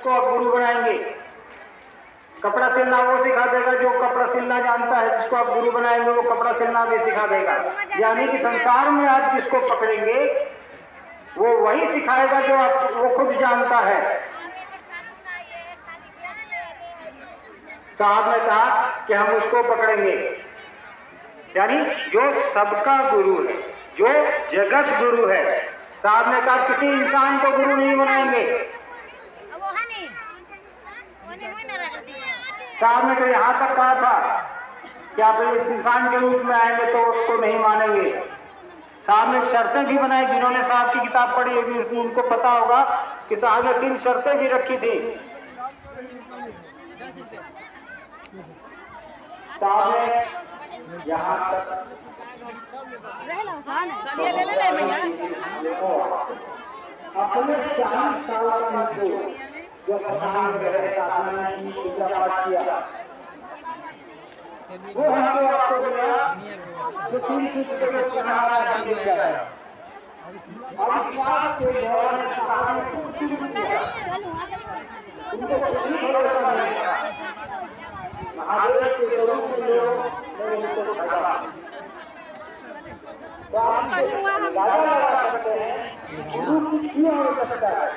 जिसको आप गुरु बनाएंगे। कपड़ा सिलना वो सिखा देगा जो कपड़ा सिलना जानता है, जिसको आप गुरु बनाएंगे वो कपड़ा सिलना भी सिखा देगा। यानी कि संसार में आप जिसको पकड़ेंगे वो वही सिखाएगा जो आप वो खुद जानता है। साहब ने कहा कि हम उसको पकड़ेंगे, यानी जो सबका गुरु है, जो जगत गुरु है। साहब ने कहा किसी इंसान को गुरु नहीं बनाएंगे। साहब ने तो यहाँ तक कहा था कि आप इस इंसान के रूप में आएंगे तो उसको नहीं मानेंगे। साहब ने शर्तें भी बनाई, जिन्होंने साहब की किताब पढ़ी होगी उनको पता होगा कि साहब ने 3 शर्तें भी रखी थी। साहब ने यहाँ तक अपने 40 साल का जो भगवान की पूजा पाठ किया वो हमको आपको मिला जो 3 चीज से चुनाव किया है। अब विश्वास के दौरान सामने कुछ किया उनको कुछ भरोसा नहीं था। महादेव के स्वरूप में लोग उनको खड़ा तो आप लगा सकते हैं गुरु कुछ भी हो सकता है।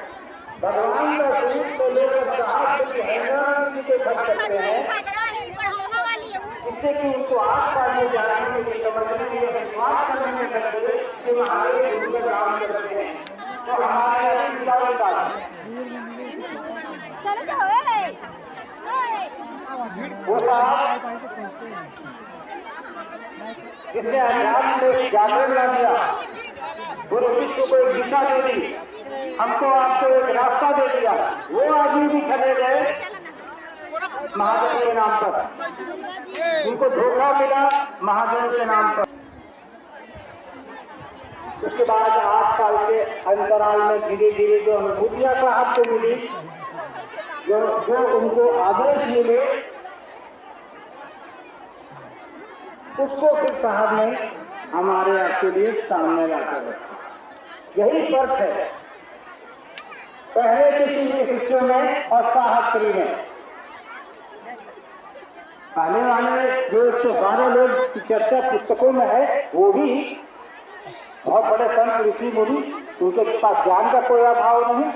भगवान का स्वरूप को लेकर साहब के हैरान के भर सकते हैं, जिससे कि उनको आस पास में जाने के लिए समझने के लिए विश्वास करने में सकते कि महादेव उनका काम कर सकते हैं। तो हमारे वो साहब जिसने अध्यात्म में जागरण ला दिया, पूरे विश्व को एक दिशा दे दी, हमको आपको एक रास्ता दे दिया, वो आदमी भी खड़े गए महादेव के नाम पर। उनको धोखा मिला महादेव के नाम पर। उसके बाद 8 साल के अंतराल में धीरे धीरे जो अनुभूतियां साहब को मिली, जो उनको आदेश मिले, उसको फिर साहब ने हमारे आपके लिए सामने लाकर रखा। यही फर्क है पहले के 3 शिष्यों में और साहब 3 में। पहले वाले जो 112 लोग की चर्चा पुस्तकों में है वो भी बहुत बड़े संत ऋषि मुनि, उनके पास ज्ञान का कोई अभाव नहीं,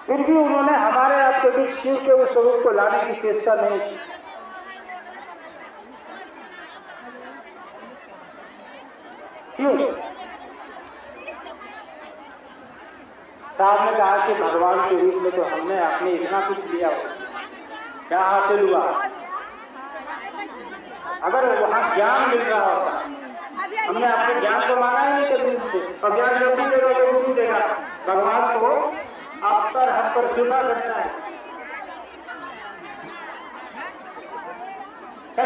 फिर भी उन्होंने हमारे आपके बीच शिव के उस स्वरूप को लाने की चेष्टा नहीं की। क्यों? साहब ने कहा कि भगवान के रूप में तो हमने आपने इतना कुछ लिया, क्या हासिल हुआ? अगर वहाँ ज्ञान मिल रहा होता, हमने आपके ज्ञान को माना ही नहीं कभी से, और ज्ञान जो भी देगा वो भी देगा। भगवान को आप पर हम पर कृपा करना है,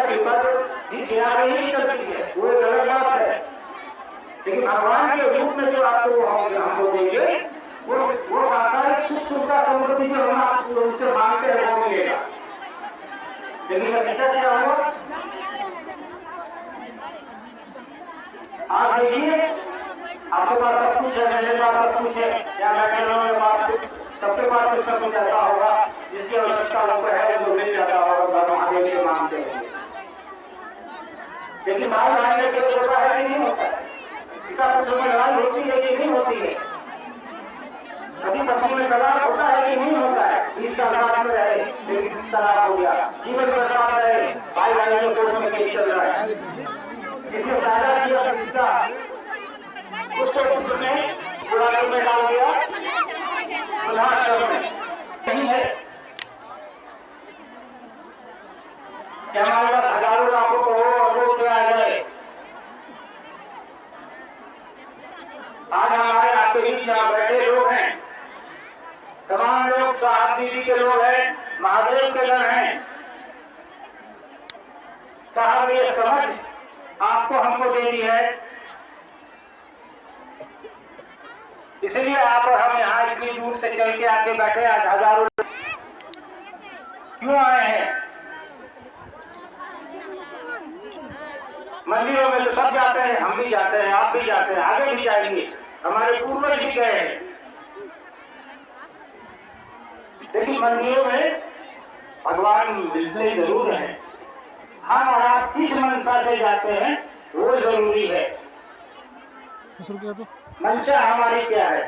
कृपा जी ज्ञान ही करती है, वो एक अलग बात है। लेकिन भगवान के रूप में जो आपको हमको देंगे वो साकार सुख का समृद्धि जो हम आपको उनसे मांगते हैं वो मिलेगा। लेकिन ऐसा क्या हुआ? आप देखिए आपके पास सब कुछ है, मेरे पास सब कुछ है, या बैठे लोगों के पास सबके पास कुछ सब कुछ ऐसा होगा जिसकी आवश्यकता हमको है वो मिल जाता होगा, महादेव से मांगते हैं। लेकिन भाई मांगने के छोटा है कि नहीं होता है, इसका पशु में लड़ाई होती है कि नहीं होती है, कभी पशु में तलाक होता है कि नहीं होता है। इस संसार में रहे लेकिन तलाक हो गया, जीवन बर्बाद रहे, भाई भाई में कोर्ट में केस चल रहा है, इससे ज्यादा किया शिक्षा उसको उसने पुराने में डाल दिया, नहीं है क्या हमारे पास हजारों लाखों करोड़ों अरबों रुपये आ जाए। आज हमारे आपके बीच यहाँ बैठे लोग हैं, तमाम लोग साहब दीदी के लोग हैं, महादेव के घर हैं। साहब ये समझ आपको हमको दे दी है, इसलिए आप और हम यहाँ इतनी दूर से चल के आके बैठे, आज हजारों क्यों आए हैं। मंदिरों में तो सब जाते हैं, हम भी जाते हैं, आप भी जाते हैं, आगे भी जाएंगे, हमारे पूर्वज भी गए हैं। लेकिन मंदिरों में भगवान मिलते जरूर हैं। हम और आप किस मंशा से जाते हैं वो जरूरी है। मंशा हमारी क्या है?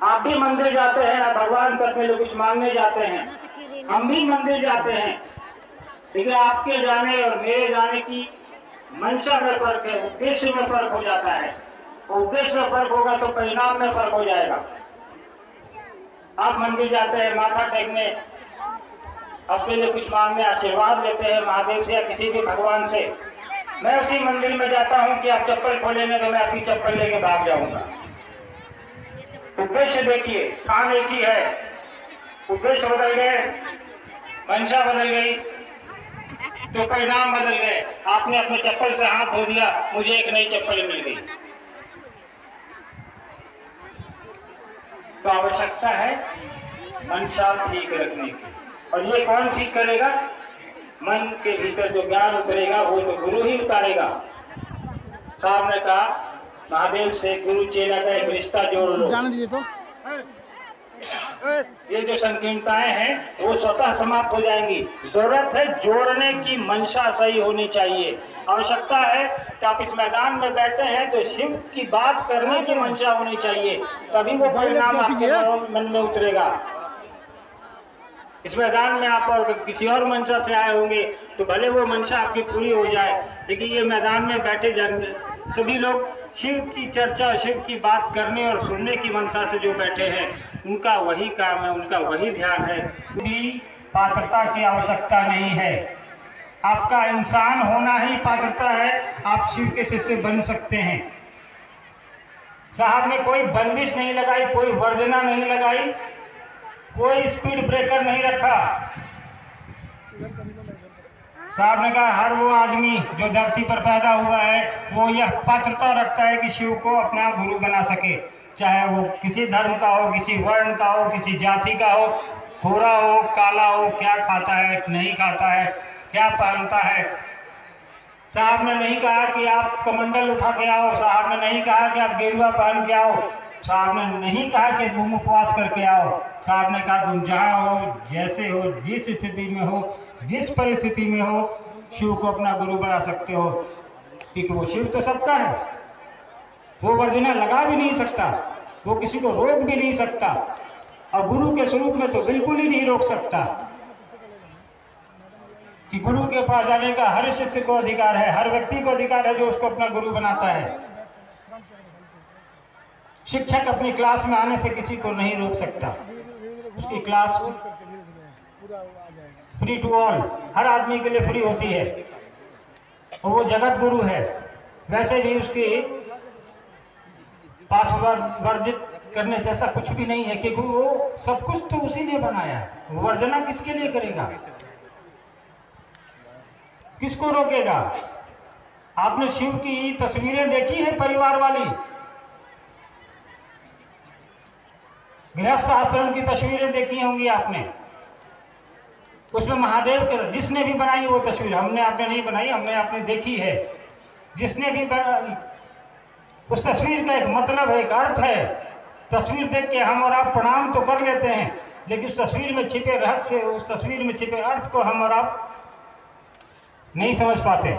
आप भी मंदिर जाते हैं, भगवान से अपने लोग कुछ मांगने जाते हैं, हम भी मंदिर जाते हैं, लेकिन आपके जाने और मेरे जाने की मंशा में फर्क है, उद्देश्य में फर्क हो जाता है। उद्देश्य में फर्क होगा तो परिणाम में फर्क हो जाएगा। आप मंदिर जाते हैं माथा टेकने, अपने लिए कुछ मांगने, आशीर्वाद लेते हैं महादेव से या किसी भी भगवान से। मैं उसी मंदिर में जाता हूं कि आप चप्पल खोलेंगे तो मैं आपकी चप्पल लेके भाग जाऊंगा। उद्देश्य देखिए, स्थान एक ही है, उद्देश्य बदल गए, मंशा बदल गई तो परिणाम बदल गए। आपने अपने चप्पल से हाथ धो दिया, मुझे एक नई चप्पल मिल गई। तो आवश्यकता है मंशा ठीक रखने की। और ये कौन ठीक करेगा? मन के भीतर जो ज्ञान उतरेगा वो तो गुरु ही उतारेगा। साहब ने कहा महादेव से गुरु चेला का एक रिश्ता जोड़ लो। जाने दीजिए तो ये जो संकीर्णताएं हैं वो स्वतः समाप्त हो जाएंगी। जरूरत है जोड़ने की मंशा सही होनी चाहिए। आवश्यकता है कि आप इस मैदान में बैठे हैं तो शिव की बात करने की मंशा होनी चाहिए, तभी वो परिणाम आपके मन में उतरेगा। इस मैदान में आप और किसी और मंशा से आए होंगे तो भले वो मंशा आपकी पूरी हो जाए, लेकिन ये मैदान में बैठे सभी लोग शिव की चर्चा, शिव की बात करने और सुनने की मंशा से जो बैठे हैं, उनका वही काम है, उनका वही ध्यान है। कोई पात्रता की आवश्यकता नहीं है। आपका इंसान होना ही पात्रता है। आप शिव के शिष्य बन सकते हैं। साहब ने कोई बंदिश नहीं लगाई, कोई वर्जना नहीं लगाई, कोई स्पीड ब्रेकर नहीं रखा। साहब ने कहा हर वो आदमी जो धरती पर पैदा हुआ है वो यह पात्रता रखता है कि शिव को अपना गुरु बना सके, चाहे वो किसी धर्म का हो, किसी वर्ण का हो, किसी जाति का हो, गोरा हो, काला हो, क्या खाता है, नहीं खाता है, क्या पहनता है। साहब ने नहीं कहा कि आप कमंडल उठा के आओ, साहब ने नहीं कहा कि आप गेरुआ पहन के आओ, साहब ने नहीं कहा कि तुम उपवास करके आओ। साहब ने कहा तुम जहाँ हो, जैसे हो, जिस स्थिति में हो, जिस परिस्थिति में हो, शिव को अपना गुरु बना सकते हो, क्योंकि वो शिव तो सबका है। वो वर्जना लगा भी नहीं सकता, वो किसी को रोक भी नहीं सकता, और गुरु के स्वरूप में तो बिल्कुल ही नहीं रोक सकता। कि गुरु के पास जाने का हर शिष्य को अधिकार है, हर व्यक्ति को अधिकार है जो उसको अपना गुरु बनाता है। शिक्षक अपनी क्लास में आने से किसी को नहीं रोक सकता। उसकी क्लास फ्री टू ऑल, हर आदमी के लिए फ्री होती है, और वो जगत गुरु है। वैसे भी उसकी पास वर्जित करने जैसा कुछ भी नहीं है, क्योंकि वो सब कुछ तो उसी ने बनाया है। वर्जना किसके लिए करेगा? किसको रोकेगा? आपने शिव की तस्वीरें देखी है परिवार वाली? गृहस्थ आश्रम की तस्वीरें देखी होंगी आपने। उसमें महादेव के जिसने भी बनाई वो तस्वीर, हमने आपने नहीं बनाई, हमने आपने देखी है। जिसने भी बनाई उस तस्वीर का एक मतलब है, एक अर्थ है। तस्वीर देख के हम और आप प्रणाम तो कर लेते हैं, लेकिन उस तस्वीर में छिपे रहस्य, उस तस्वीर में छिपे अर्थ को हम और आप नहीं समझ पाते।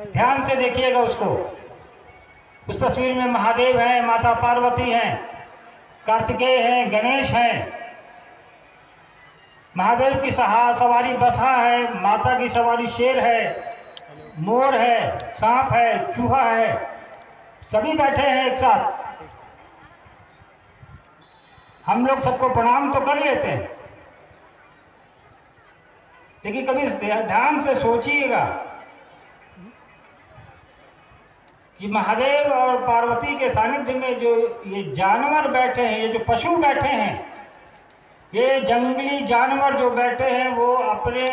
ध्यान से देखिएगा उसको। उस तस्वीर में महादेव है, माता पार्वती हैं, कार्तिकेय हैं, गणेश हैं। महादेव की सवारी बसहा है, माता की सवारी शेर है, मोर है, सांप है, चूहा है, सभी बैठे हैं एक साथ। हम लोग सबको प्रणाम तो कर लेते हैं, लेकिन कभी ध्यान से सोचिएगा कि महादेव और पार्वती के सानिध्य में जो ये जानवर बैठे हैं, ये जो पशु बैठे हैं, ये जंगली जानवर जो बैठे हैं, वो अपने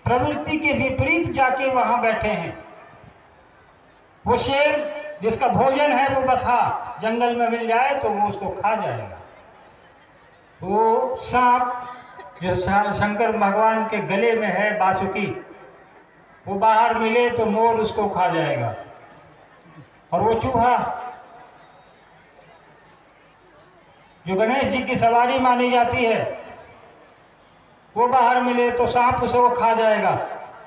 प्रवृत्ति के विपरीत जाके वहां बैठे हैं। वो शेर जिसका भोजन है वो बसहा जंगल में मिल जाए तो वो उसको खा जाएगा। वो सांप जो शंकर भगवान के गले में है बासुकी, वो बाहर मिले तो मोर उसको खा जाएगा। और वो चूहा जो गणेश जी की सवारी मानी जाती है, वो बाहर मिले तो सांप उसे वो खा जाएगा।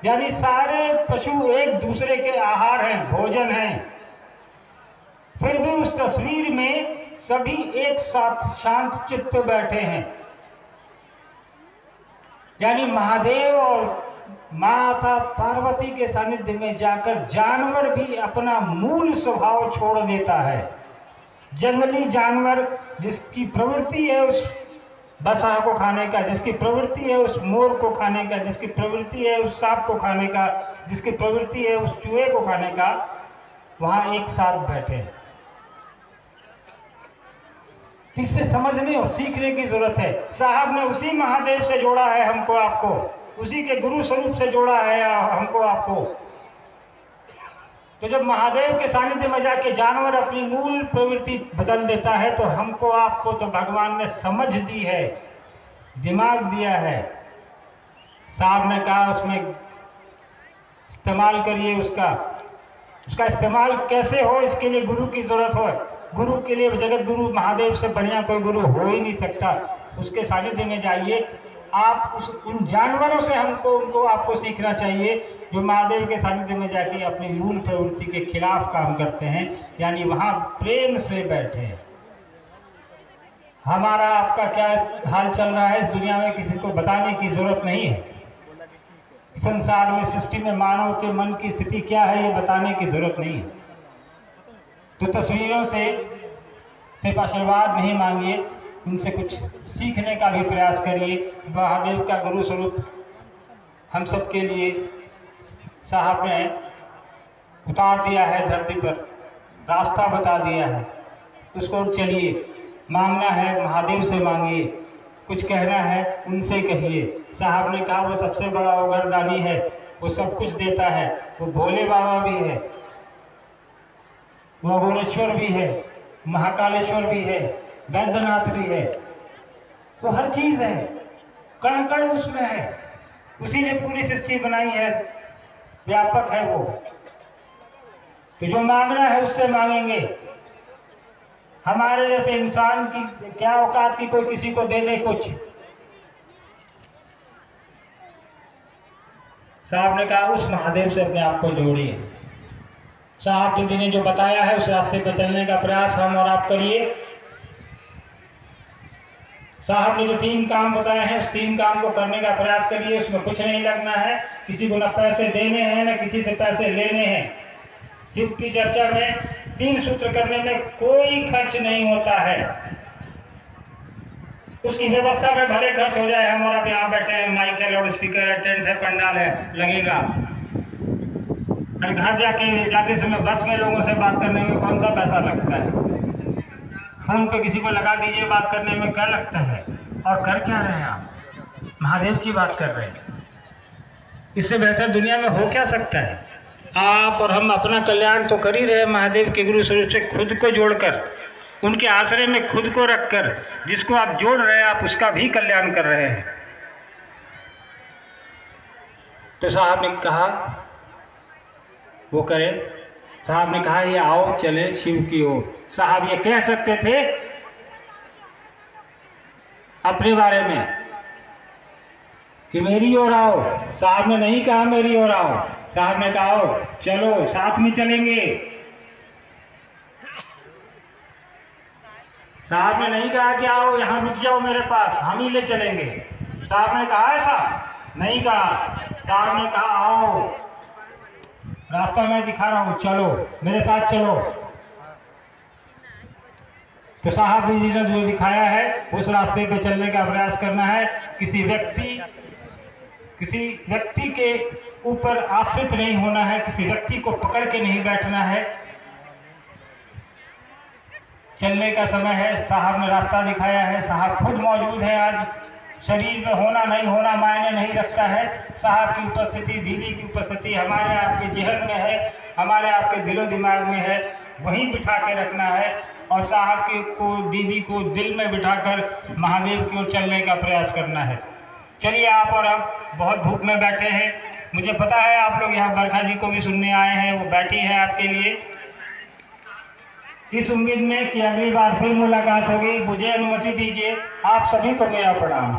यानी सारे पशु एक दूसरे के आहार हैं, भोजन हैं। फिर भी उस तस्वीर में सभी एक साथ शांत चित्त बैठे हैं। यानी महादेव और माता पार्वती के सानिध्य में जाकर जानवर भी अपना मूल स्वभाव छोड़ देता है। जंगली जानवर जिसकी प्रवृत्ति है उस बसा को खाने का, जिसकी प्रवृत्ति है उस मोर को खाने का, जिसकी प्रवृत्ति है उस सांप को खाने का, जिसकी प्रवृत्ति है उस चूहे को खाने का, वहां एक साथ बैठे हैं। इससे समझने और सीखने की जरूरत है। साहब ने उसी महादेव से जोड़ा है हमको आपको, उसी के गुरु स्वरूप से जोड़ा है हमको आपको। तो जब महादेव के सानिध्य में जाके जानवर अपनी मूल प्रवृत्ति बदल देता है, तो हमको आपको तो भगवान ने समझ दी है, दिमाग दिया है। साहब ने कहा उसमें इस्तेमाल करिए, उसका इस्तेमाल कैसे हो, इसके लिए गुरु की जरूरत हो। गुरु के लिए जगत गुरु महादेव से बढ़िया कोई गुरु हो ही नहीं सकता। उसके सानिध्य में जाइए आप, उन जानवरों से उनको आपको सीखना चाहिए जो महादेव के सानिध्य में जाके अपनी मूल प्रवृत्ति के खिलाफ काम करते हैं, यानी वहां प्रेम से बैठे हैं। हमारा आपका क्या हाल चल रहा है इस दुनिया में किसी को बताने की जरूरत नहीं है। संसार में, सृष्टि में मानव के मन की स्थिति क्या है ये बताने की जरूरत नहीं है। तो तस्वीरों से सिर्फ आशीर्वाद नहीं मांगिए, उनसे कुछ सीखने का भी प्रयास करिए। महादेव का गुरु स्वरूप हम सब के लिए साहब ने उतार दिया है धरती पर, रास्ता बता दिया है, उसको चलिए। मांगना है महादेव से मांगिए, कुछ कहना है उनसे कहिए। साहब ने कहा वो सबसे बड़ा उगरदानी है, वो सब कुछ देता है, वो भोले बाबा भी है, वो भुवनेश्वर भी है, महाकालेश्वर भी है, वैद्यनाथ भी है, वो हर चीज है, कण कण उसमें है। उसी ने पूरी सृष्टि बनाई है, व्यापक है वो। तो जो मांगना है उससे मांगेंगे। हमारे जैसे इंसान की क्या औकात की कोई किसी को दे दे कुछ। साहब ने कहा उस महादेव से अपने आप को जोड़िए। साहब जी ने जो बताया है उस रास्ते पर चलने का प्रयास हम और आप करिए। साहब ने जो 3 काम बताए हैं उस 3 काम को करने का प्रयास करिए। उसमें कुछ नहीं लगना है, किसी को न पैसे देने हैं न किसी से पैसे लेने हैं। शिव की चर्चा में 3 सूत्र करने में कोई खर्च नहीं होता है। उसकी व्यवस्था में भले खर्च हो जाए, हम और आप यहाँ बैठे हैं, माइक है, लाउड स्पीकर है, टेंट है, पंडाल है, लगेगा। और घर जाते समय बस में लोगों से बात करने में कौन सा पैसा लगता है? फोन पे किसी को लगा दीजिए, बात करने में क्या लगता है? और कर क्या रहे हैं आप? महादेव की बात कर रहे हैं। इससे बेहतर दुनिया में हो क्या सकता है? आप और हम अपना कल्याण तो कर ही रहे हैं महादेव के गुरु स्वरूप से खुद को जोड़कर, उनके आश्रय में खुद को रखकर। जिसको आप जोड़ रहे हैं आप उसका भी कल्याण कर रहे हैं। तो साहब ने कहा वो करें। साहब ने कहा ये आओ चले शिव की ओर। साहब ये कह सकते थे अपने बारे में कि मेरी ओर आओ। साहब ने नहीं कहा मेरी ओर आओ, साहब ने कहा आओ चलो साथ में चलेंगे। साहब ने नहीं कहा कि आओ यहाँ रुक जाओ मेरे पास, हम ही ले चलेंगे। साहब ने कहा ऐसा नहीं कहा। साहब ने कहा आओ रास्ता मैं दिखा रहा हूं, चलो मेरे साथ चलो। तो साहब जी ने जो दिखाया है उस रास्ते पे चलने का प्रयास करना है। किसी व्यक्ति के ऊपर आश्रित नहीं होना है, किसी व्यक्ति को पकड़ के नहीं बैठना है। चलने का समय है, साहब ने रास्ता दिखाया है, साहब खुद मौजूद है। आज शरीर में होना नहीं होना मायने नहीं रखता है। साहब की उपस्थिति, दीदी की उपस्थिति हमारे आपके जेहन में है, हमारे आपके दिलो दिमाग में है, वहीं बिठा के रखना है और साहब को दीदी को दिल में बिठाकर महादेव की ओर चलने का प्रयास करना है। चलिए आप और हम बहुत धूप में बैठे हैं, मुझे पता है आप लोग यहाँ बरखा जी को भी सुनने आए हैं, वो बैठी है आपके लिए। इस उम्मीद में कि अगली बार फिर मुलाकात होगी, मुझे अनुमति दीजिए। आप सभी को मेरा प्रणाम।